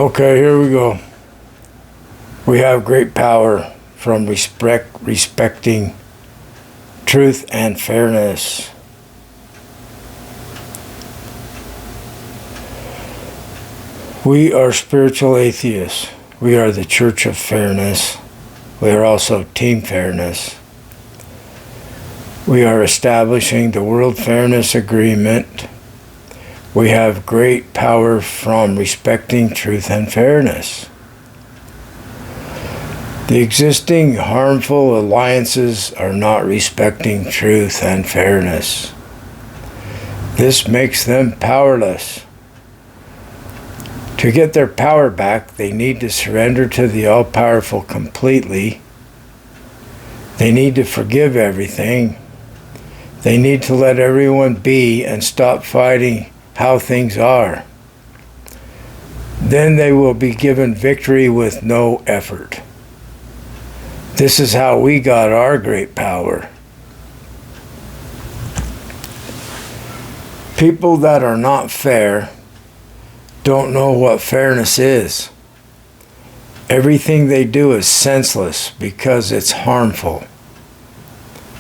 Okay, here we go. We have great power from respecting truth and fairness. We are spiritual atheists. We are the Church of Fairness. We are also Team Fairness. We are establishing the World Fairness Agreement. We have great power from respecting truth and fairness. The existing harmful alliances are not respecting truth and fairness. This makes them powerless. To get their power back, they need to surrender to the all-powerful completely. They need to forgive everything. They need to let everyone be and stop fighting how things are. Then they will be given victory with no effort. This is how we got our great power. People that are not fair don't know what fairness is. Everything they do is senseless because it's harmful.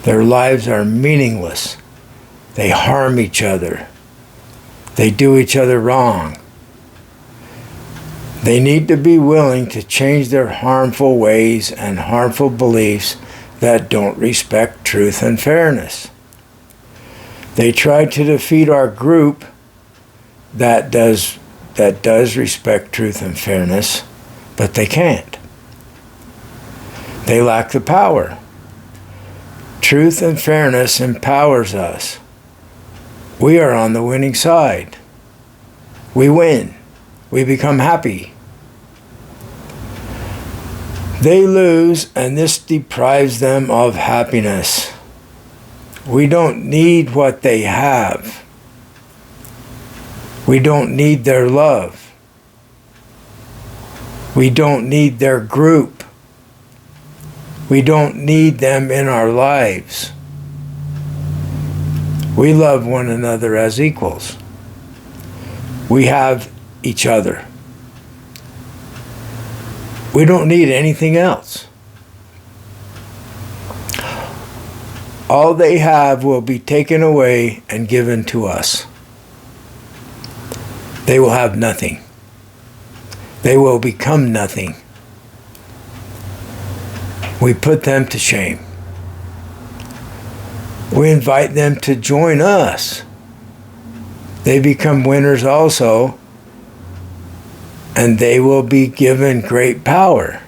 Their lives are meaningless. They harm each other. They do each other wrong. They need to be willing to change their harmful ways and harmful beliefs that don't respect truth and fairness. They try to defeat our group that does respect truth and fairness, but they can't. They lack the power. Truth and fairness empowers us. We are on the winning side. We win. We become happy. They lose, and this deprives them of happiness. We don't need what they have. We don't need their love. We don't need their group. We don't need them in our lives. We love one another as equals. We have each other. We don't need anything else. All they have will be taken away and given to us. They will have nothing. They will become nothing. We put them to shame. We invite them to join us. They become winners also, and they will be given great power.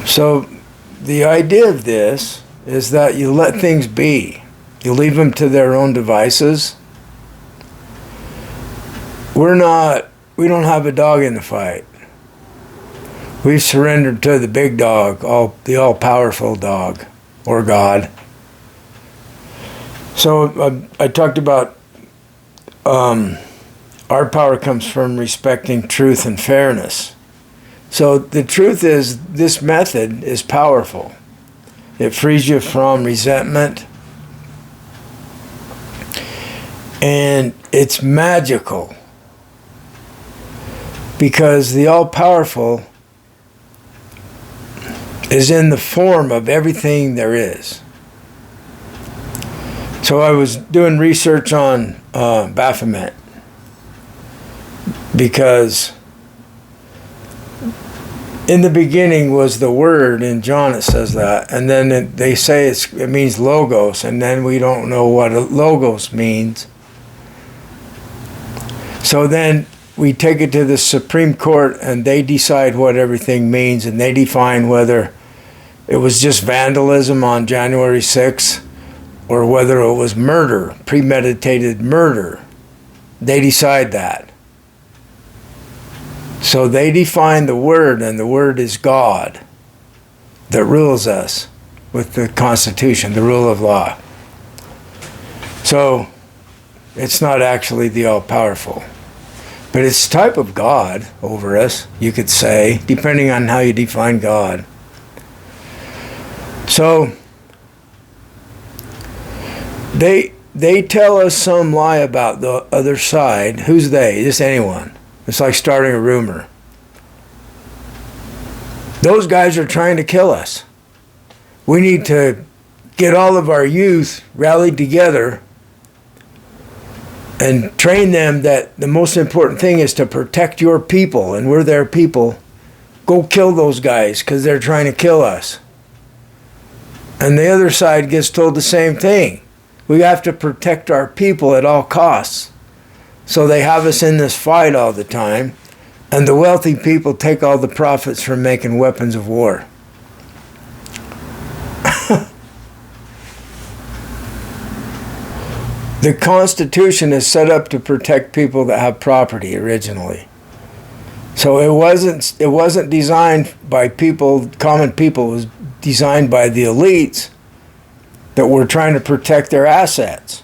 So the idea of this is that you let things be. You leave them to their own devices. We don't have a dog in the fight. We've surrendered to the big dog, the all-powerful dog, or God. So I talked about our power comes from respecting truth and fairness. So the truth is, this method is powerful. It frees you from resentment. And it's magical. Because the all-powerful is in the form of everything there is. So I was doing research on Baphomet, because in the beginning was the Word, in John it says that, and then they say it means logos, and then we don't know what logos means. So then we take it to the Supreme Court, and they decide what everything means, and they define whether it was just vandalism on January 6th, or whether it was murder, premeditated murder. They decide that. So they define the Word, and the Word is God that rules us with the Constitution, the rule of law. So it's not actually the all-powerful, but it's a type of God over us, you could say, depending on how you define God. So they tell us some lie about the other side. Who's they? Just anyone. It's like starting a rumor. Those guys are trying to kill us. We need to get all of our youth rallied together and train them that the most important thing is to protect your people, and we're their people. Go kill those guys because they're trying to kill us. And the other side gets told the same thing. We have to protect our people at all costs. So they have us in this fight all the time, and the wealthy people take all the profits from making weapons of war. The Constitution is set up to protect people that have property originally. So it wasn't designed by people, common people. It was designed by the elites that were trying to protect their assets.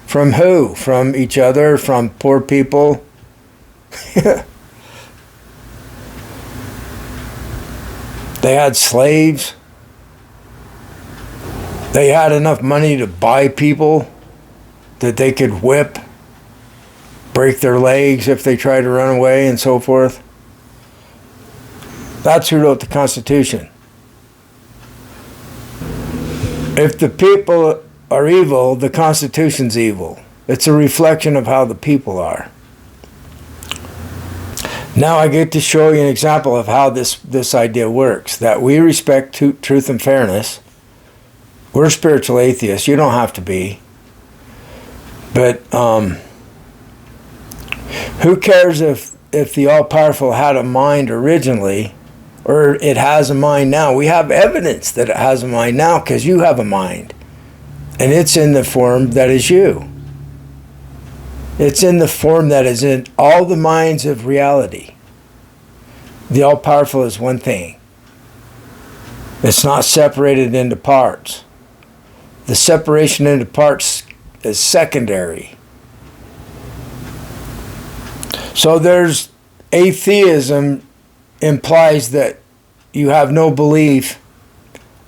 From who? From each other, from poor people. They had slaves. They had enough money to buy people that they could whip, break their legs if they tried to run away, and so forth. That's who wrote the Constitution. If the people are evil, the Constitution's evil. It's a reflection of how the people are. Now I get to show you an example of how this idea works, that we respect truth and fairness. We're spiritual atheists. You don't have to be. But who cares if the all-powerful had a mind originally, or it has a mind now? We have evidence that it has a mind now because you have a mind. And it's in the form that is you. It's in the form that is in all the minds of reality. The all-powerful is one thing. It's not separated into parts. The separation into parts is secondary. So there's atheism implies that you have no belief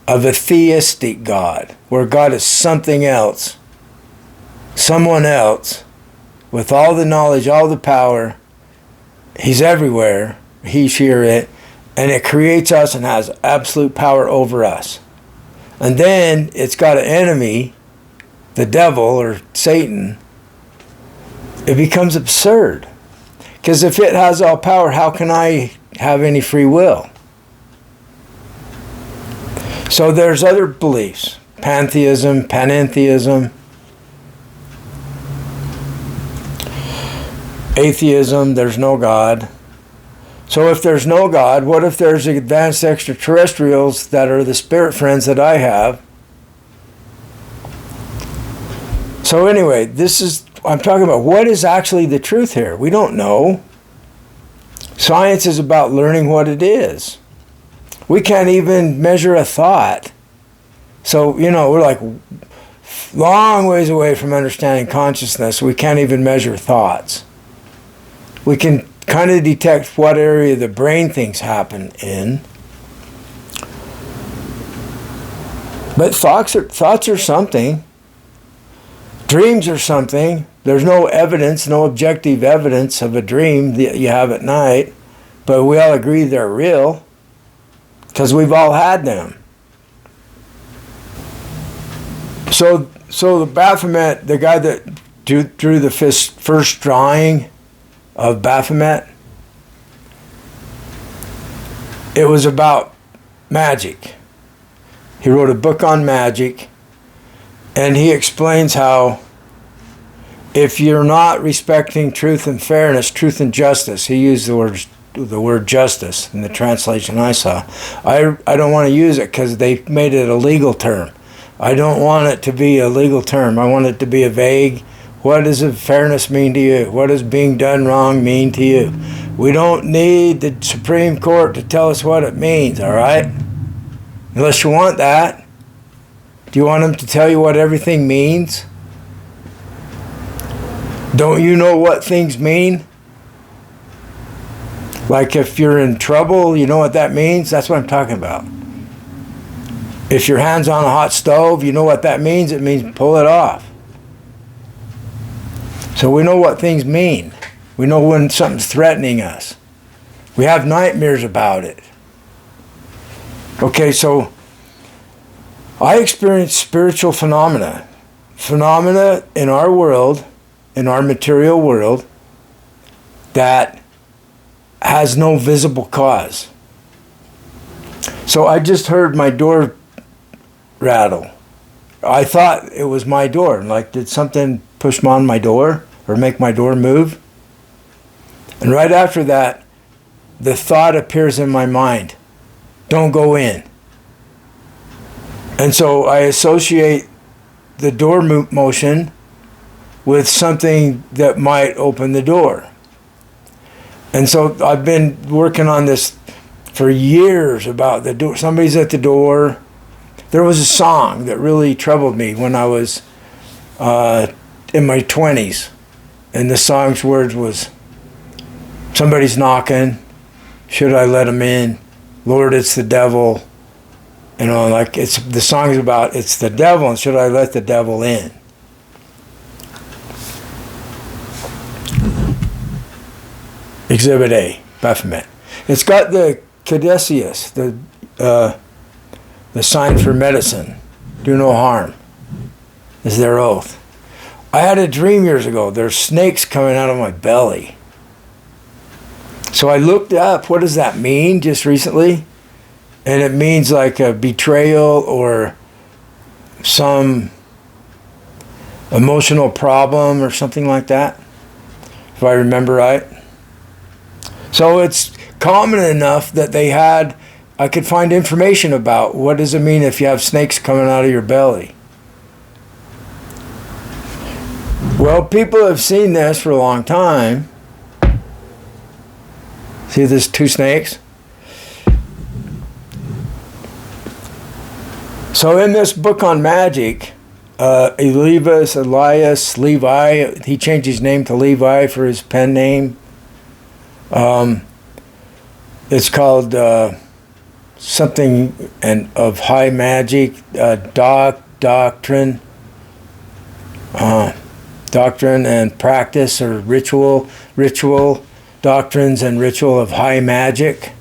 of a theistic God, where God is something else, someone else, with all the knowledge, all the power. He's everywhere, he, she, or it, and it creates us and has absolute power over us. And then it's got an enemy, the devil or Satan. It becomes absurd. Because if it has all power, how can I have any free will? So there's other beliefs. Pantheism, panentheism, atheism, there's no God. So if there's no God, what if there's advanced extraterrestrials that are the spirit friends that I have? So anyway, I'm talking about what is actually the truth here. We don't know. Science is about learning what it is. We can't even measure a thought. So, we're like long ways away from understanding consciousness. We can't even measure thoughts. We can kind of detect what area the brain things happen in. But thoughts are something. Dreams are something. There's no evidence, no objective evidence of a dream that you have at night, but we all agree they're real because we've all had them. So the Baphomet, the guy that drew the first drawing of Baphomet, it was about magic. He wrote a book on magic, and he explains how if you're not respecting truth and fairness, truth and justice, he used the word justice in the translation I saw. I don't want to use it because they made it a legal term. I don't want it to be a legal term. I want it to be a vague, what does fairness mean to you? What does being done wrong mean to you? We don't need the Supreme Court to tell us what it means, all right? Unless you want that. Do you want them to tell you what everything means? Don't you know what things mean? Like if you're in trouble, you know what that means? That's what I'm talking about. If your hand's on a hot stove, you know what that means? It means pull it off. So we know what things mean. We know when something's threatening us. We have nightmares about it. Okay, so I experience spiritual phenomena. Phenomena in our world, in our material world, that has no visible cause. So I just heard my door rattle. I thought it was my door. Like, did something push on my door or make my door move? And right after that, the thought appears in my mind, don't go in. And so I associate the door motion with something that might open the door. And so I've been working on this for years about the door. Somebody's at the door. There was a song that really troubled me when I was in my 20s. And the song's words was, somebody's knocking. Should I let him in? Lord, it's the devil. You know, like the song is about it's the devil, and should I let the devil in? Exhibit A, Baphomet. It's got the caduceus, the sign for medicine. Do no harm is their oath. I had a dream years ago. There's snakes coming out of my belly. So I looked up, what does that mean, just recently? And it means like a betrayal or some emotional problem or something like that, if I remember right. So it's common enough that I could find information about what does it mean if you have snakes coming out of your belly. Well, people have seen this for a long time. See, there's two snakes. So in this book on magic, Elias, Levi, he changed his name to Levi for his pen name. It's called something of high magic, doctrine and practice, or ritual, doctrines and ritual of high magic.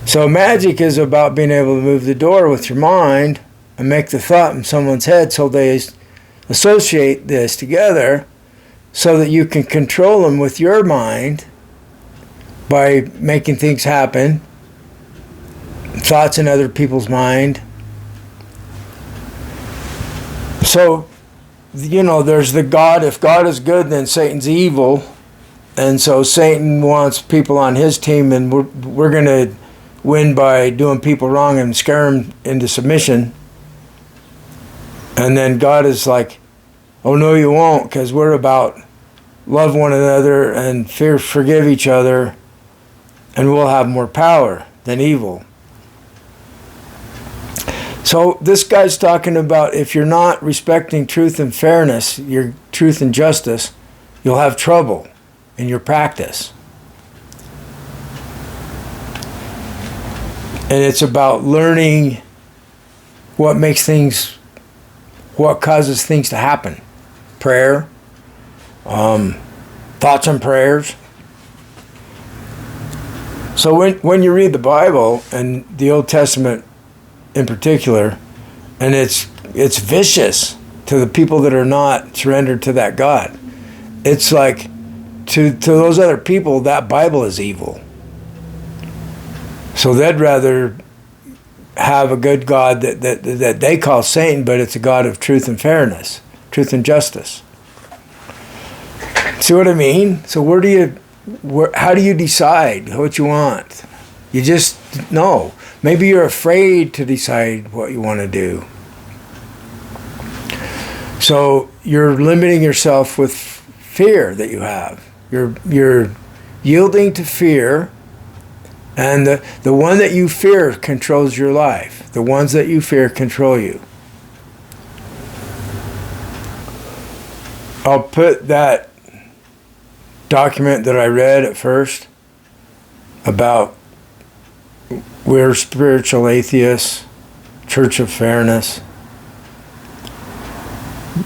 So magic is about being able to move the door with your mind and make the thought in someone's head, so they associate this together so that you can control them with your mind by making things happen, thoughts in other people's mind. So, you know, there's the God. If God is good, then Satan's evil. And so Satan wants people on his team, and we're going to win by doing people wrong and scare them into submission. And then God is like, oh no, you won't, because we're about love one another and forgive each other, and we'll have more power than evil. So this guy's talking about if you're not respecting truth and fairness, your truth and justice, you'll have trouble in your practice. And it's about learning what causes things to happen. Prayer, thoughts and prayers. So when you read the Bible, and the Old Testament in particular, and it's vicious to the people that are not surrendered to that God. It's like, to those other people, that Bible is evil. So they'd rather have a good God that they call Satan, but it's a God of truth and fairness, truth and justice. See what I mean? So how do you decide what you want? You just know. Maybe you're afraid to decide what you want to do. So you're limiting yourself with fear that you have. You're yielding to fear, and the one that you fear controls your life. The ones that you fear control you. I'll put that document that I read at first about we're spiritual atheists, Church of Fairness.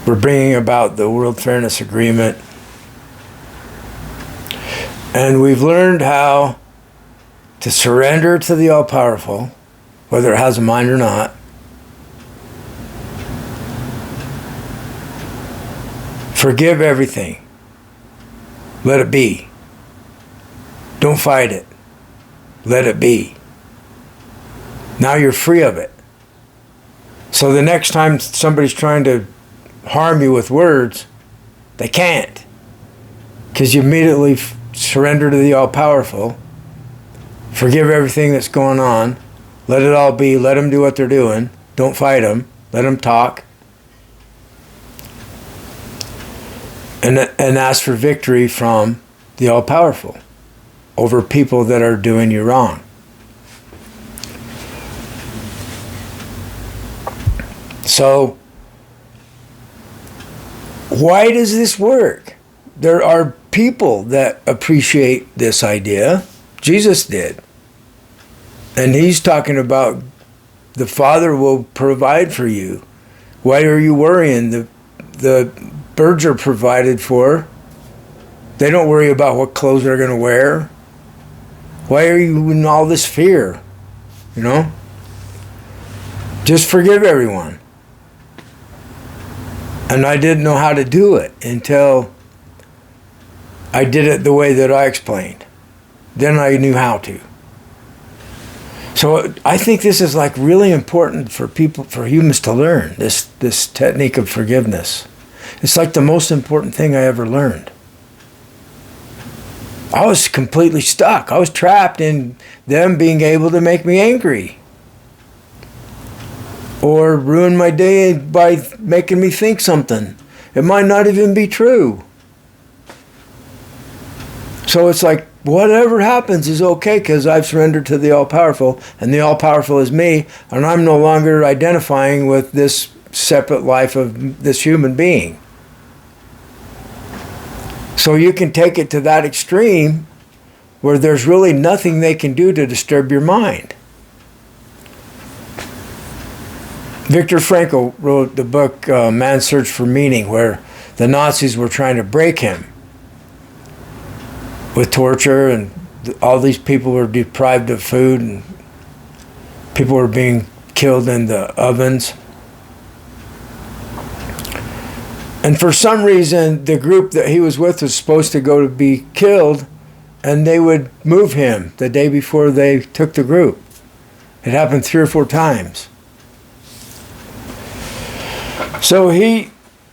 We're bringing about the World Fairness Agreement. And we've learned how to surrender to the all-powerful, whether it has a mind or not. Forgive everything. Let it be. Don't fight it. Let it be. Now you're free of it. So the next time somebody's trying to harm you with words, they can't. Because you immediately surrender to the all-powerful. Forgive everything that's going on. Let it all be. Let them do what they're doing. Don't fight them. Let them talk. And ask for victory from the all-powerful over people that are doing you wrong. So, why does this work? There are people that appreciate this idea. Jesus did. And he's talking about the Father will provide for you. Why are you worrying? The birds are provided for. They don't worry about what clothes they're going to wear. Why are you in all this fear? You know? Just forgive everyone. And I didn't know how to do it until I did it the way that I explained. Then I knew how to. So I think this is like really important for people, for humans to learn, this technique of forgiveness. It's like the most important thing I ever learned. I was completely stuck. I was trapped in them being able to make me angry. Or ruin my day by making me think something. It might not even be true. So it's like, whatever happens is okay because I've surrendered to the all-powerful, and the all-powerful is me, and I'm no longer identifying with this separate life of this human being. So you can take it to that extreme where there's really nothing they can do to disturb your mind. Viktor Frankl wrote the book Man's Search for Meaning, where the Nazis were trying to break him with torture, and all these people were deprived of food, and people were being killed in the ovens. And for some reason, the group that he was with was supposed to go to be killed, and they would move him the day before they took the group. It happened 3 or 4 times. So he,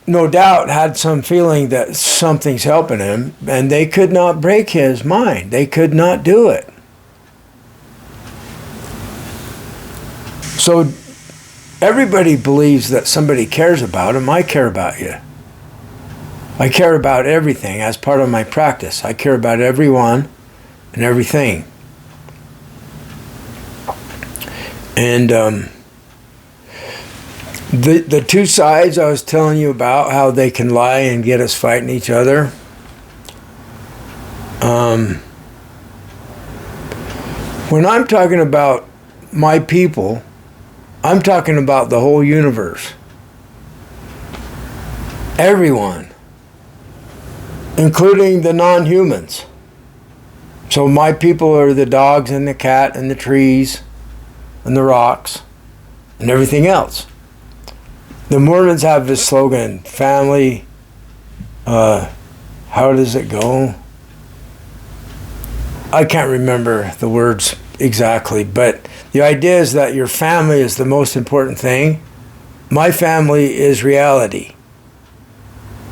no doubt, had some feeling that something's helping him, and they could not break his mind. They could not do it. So everybody believes that somebody cares about him. I care about you. I care about everything as part of my practice. I care about everyone and everything. And the two sides I was telling you about, how they can lie and get us fighting each other. When I'm talking about my people, I'm talking about the whole universe. Everyone. Including the non-humans. So my people are the dogs and the cat and the trees and the rocks and everything else. The Mormons have this slogan, family, how does it go? I can't remember the words exactly, but the idea is that your family is the most important thing. My family is reality.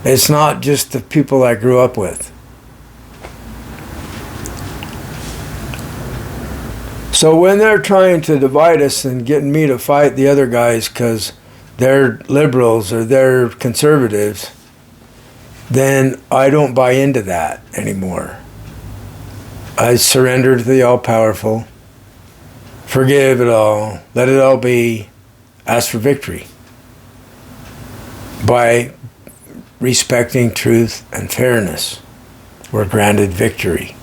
It's not just the people I grew up with. So when they're trying to divide us and getting me to fight the other guys because they're liberals or they're conservatives, then I don't buy into that anymore. I surrender to the all-powerful, forgive it all, let it all be, ask for victory by respecting truth and fairness. We're granted victory.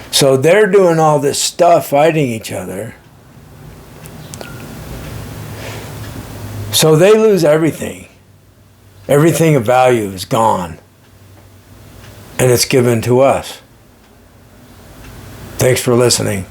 So they're doing all this stuff, fighting each other. So they lose everything. Everything of value is gone. And it's given to us. Thanks for listening.